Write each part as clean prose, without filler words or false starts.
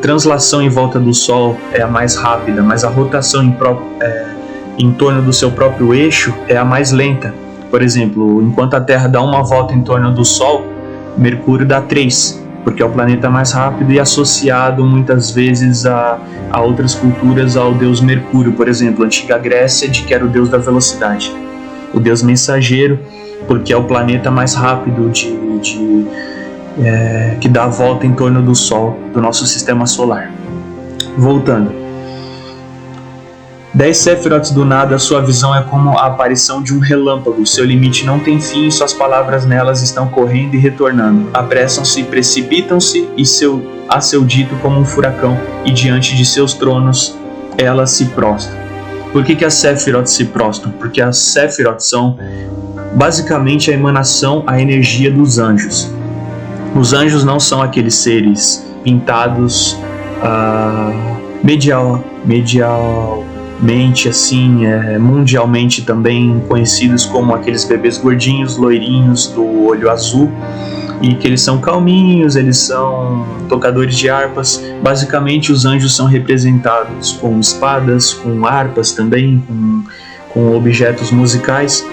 translação em volta do Sol é a mais rápida, mas a rotação em torno do seu próprio eixo é a mais lenta. Por exemplo, enquanto a Terra dá uma volta em torno do Sol, Mercúrio dá 3, porque é o planeta mais rápido e associado muitas vezes a outras culturas ao deus Mercúrio. Por exemplo, a antiga Grécia, que era o deus da velocidade, o deus mensageiro, porque é o planeta mais rápido que dá a volta em torno do Sol, do nosso sistema solar. Voltando. 10 Séfirotes do nada, sua visão é como a aparição de um relâmpago. Seu limite não tem fim, suas palavras nelas estão correndo e retornando. Apressam-se, precipitam-se a seu dito como um furacão, e diante de seus tronos elas se prostram. Por que as Séfirotes se prostram? Porque as Séfirotes são basicamente a emanação, a energia dos anjos. Os anjos não são aqueles seres pintados medialmente, assim, mundialmente também conhecidos como aqueles bebês gordinhos, loirinhos, do olho azul, e que eles são calminhos, eles são tocadores de harpas. Basicamente os anjos são representados com espadas, com harpas também, com objetos musicais,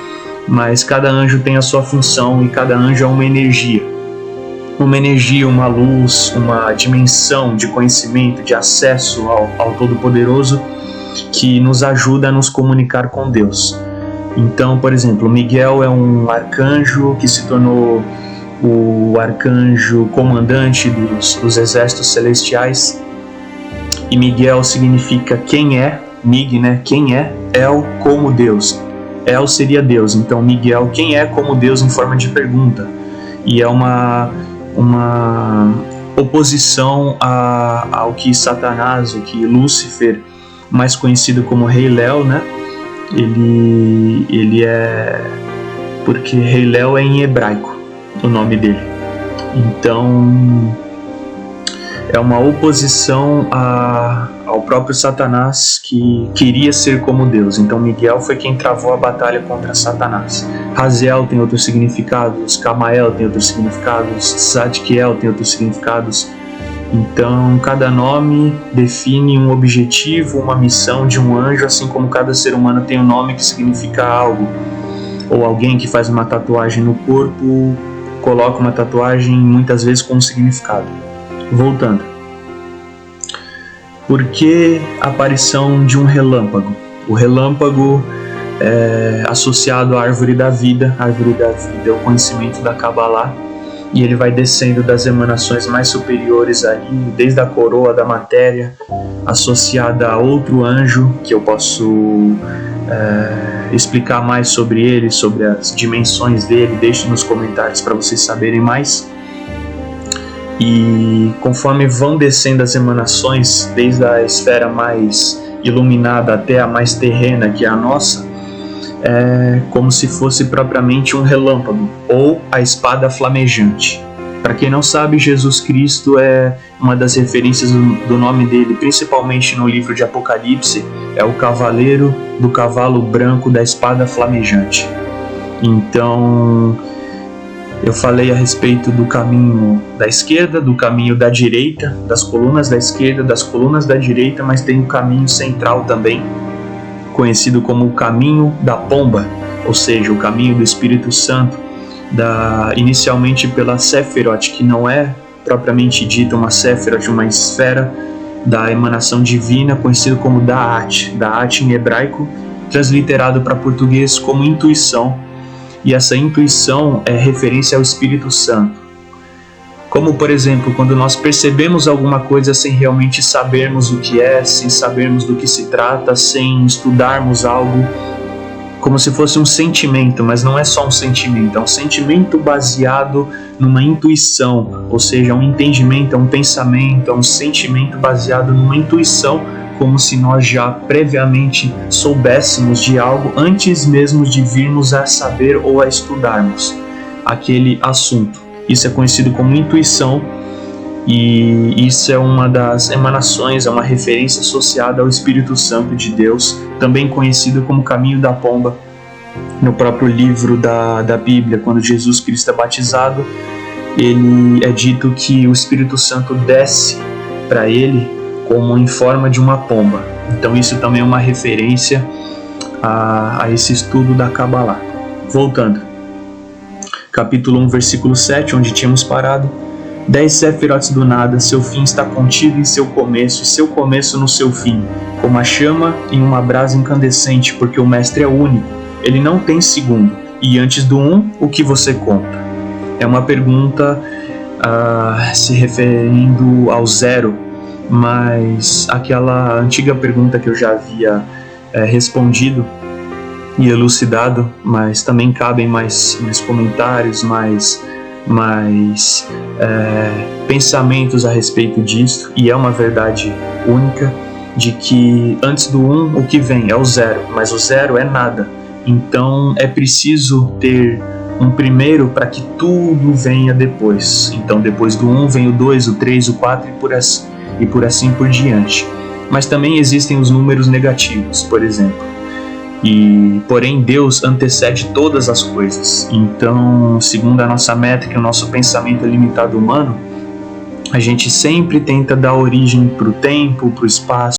mas cada anjo tem a sua função e cada anjo é uma energia, uma luz, uma dimensão de conhecimento, de acesso ao Todo-Poderoso, que nos ajuda a nos comunicar com Deus. Então, por exemplo, Miguel é um arcanjo que se tornou o arcanjo comandante dos exércitos celestiais, e Miguel significa quem é, Mig, né? Quem é, El como Deus. El seria Deus, então Miguel, quem é como Deus, em forma de pergunta. E é uma oposição ao que Satanás, o que Lúcifer, mais conhecido como Rei Léo, né? Ele é... porque Rei Léo é em hebraico o nome dele. Então é uma oposição ao próprio Satanás, que queria ser como Deus. Então Miguel foi quem travou a batalha contra Satanás. Raziel tem outros significados, Camael tem outros significados, Zadkiel tem outros significados. Então cada nome define um objetivo, uma missão de um anjo, assim como cada ser humano tem um nome que significa algo. Ou alguém que faz uma tatuagem no corpo coloca uma tatuagem muitas vezes com um significado. Voltando. Por que a aparição de um relâmpago? O relâmpago é associado à árvore da vida. A árvore da vida é o conhecimento da Kabbalah, e ele vai descendo das emanações mais superiores ali, desde a coroa da matéria, associada a outro anjo, que eu posso explicar mais sobre ele, sobre as dimensões dele. Deixe nos comentários para vocês saberem mais. E conforme vão descendo as emanações, desde a esfera mais iluminada até a mais terrena, que é a nossa, é como se fosse propriamente um relâmpago, ou a espada flamejante. Para quem não sabe, Jesus Cristo é uma das referências do nome dele, principalmente no livro de Apocalipse, é o cavaleiro do cavalo branco da espada flamejante. Então, eu falei a respeito do caminho da esquerda, do caminho da direita, das colunas da esquerda, das colunas da direita, mas tem o caminho central também, conhecido como o caminho da pomba, ou seja, o caminho do Espírito Santo, inicialmente pela Séfirot, que não é propriamente dita uma Séfirot, uma esfera da emanação divina, conhecido como Da'at em hebraico, transliterado para português como intuição, e essa intuição é referência ao Espírito Santo. Como, por exemplo, quando nós percebemos alguma coisa sem realmente sabermos o que é, sem sabermos do que se trata, sem estudarmos algo, como se fosse um sentimento, mas não é só um sentimento, é um sentimento baseado numa intuição, ou seja, um entendimento, é um pensamento, é um sentimento baseado numa intuição, como se nós já previamente soubéssemos de algo antes mesmo de virmos a saber ou a estudarmos aquele assunto. Isso é conhecido como intuição, e isso é uma das emanações, é uma referência associada ao Espírito Santo de Deus, também conhecido como caminho da pomba. No próprio livro da Bíblia, quando Jesus Cristo é batizado, ele é dito que o Espírito Santo desce para ele como em forma de uma pomba. Então isso também é uma referência a esse estudo da Kabbalah. Voltando, capítulo 1, versículo 7, onde tínhamos parado. 10 Sefirot do nada, seu fim está contido em seu começo, e seu começo no seu fim, como a chama em uma brasa incandescente, porque o mestre é único, ele não tem segundo. E antes do o que você conta? É uma pergunta se referindo ao zero, mas aquela antiga pergunta que eu já havia respondido e elucidado, mas também cabem mais comentários, mais pensamentos a respeito disso, e é uma verdade única, de que antes do o que vem é o zero, mas o zero é nada. Então é preciso ter um primeiro para que tudo venha depois. Então depois do vem o 2, o 3, o 4 e por assim por diante. Mas também existem os números negativos, por exemplo. Porém Deus antecede todas as coisas. Então, segundo a nossa métrica, o nosso pensamento limitado humano, a gente sempre tenta dar origem para o tempo, para o espaço,